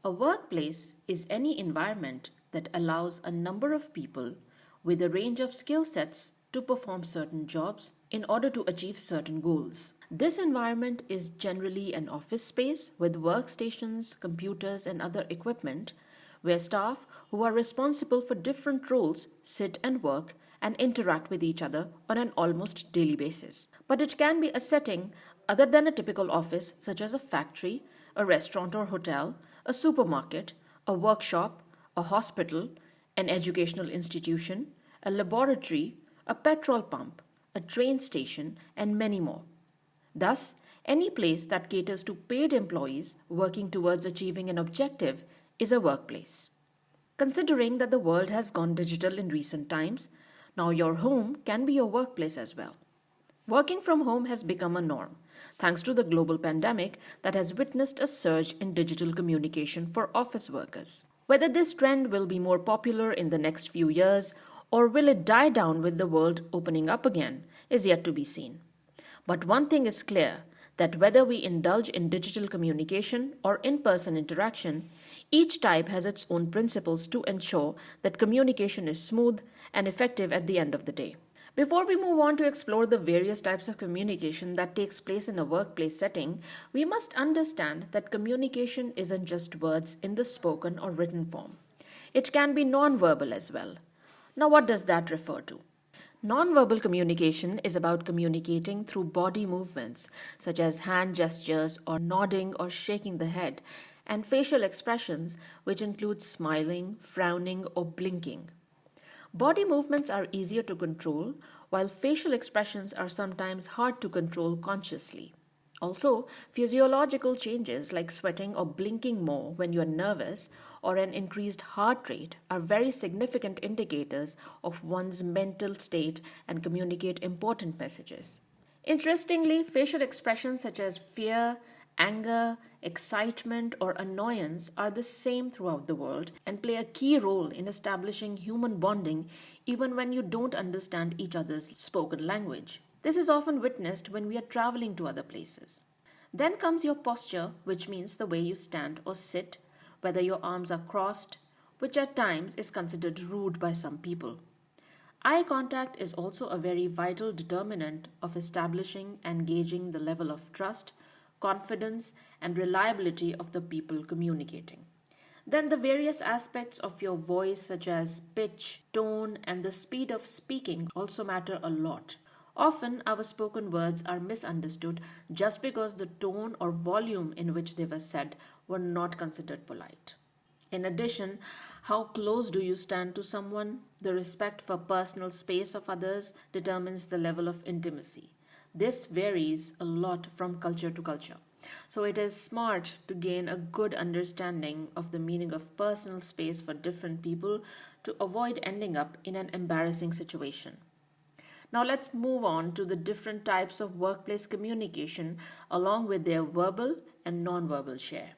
A workplace is any environment that allows a number of people with a range of skill sets to perform certain jobs in order to achieve certain goals. This environment is generally an office space with workstations, computers, and other equipment where staff who are responsible for different roles sit and work and interact with each other on an almost daily basis. But it can be a setting other than a typical office, such as a factory, a restaurant or hotel, a supermarket, a workshop, a hospital, an educational institution, a laboratory, a petrol pump, a train station, and many more. Thus, any place that caters to paid employees working towards achieving an objective is a workplace. Considering that the world has gone digital in recent times, now your home can be your workplace as well. Working from home has become a norm, thanks to the global pandemic that has witnessed a surge in digital communication for office workers. Whether this trend will be more popular in the next few years or will it die down with the world opening up again is yet to be seen. But one thing is clear, that whether we indulge in digital communication or in-person interaction, each type has its own principles to ensure that communication is smooth and effective at the end of the day. Before we move on to explore the various types of communication that takes place in a workplace setting, we must understand that communication isn't just words in the spoken or written form. It can be non-verbal as well. Now, what does that refer to? Nonverbal communication is about communicating through body movements such as hand gestures or nodding or shaking the head, and facial expressions which include smiling, frowning, or blinking. Body movements are easier to control, while facial expressions are sometimes hard to control consciously. Also, physiological changes like sweating or blinking more when you are nervous or an increased heart rate are very significant indicators of one's mental state and communicate important messages. Interestingly, facial expressions such as fear, anger, excitement, or annoyance are the same throughout the world and play a key role in establishing human bonding even when you don't understand each other's spoken language. This is often witnessed when we are traveling to other places. Then comes your posture, which means the way you stand or sit, whether your arms are crossed, which at times is considered rude by some people. Eye contact is also a very vital determinant of establishing and gauging the level of trust, confidence, and reliability of the people communicating. Then the various aspects of your voice, such as pitch, tone, and the speed of speaking, also matter a lot. Often, our spoken words are misunderstood just because the tone or volume in which they were said were not considered polite. In addition, how close do you stand to someone? The respect for personal space of others determines the level of intimacy. This varies a lot from culture to culture. So it is smart to gain a good understanding of the meaning of personal space for different people to avoid ending up in an embarrassing situation. Now let's move on to the different types of workplace communication along with their verbal and non-verbal share.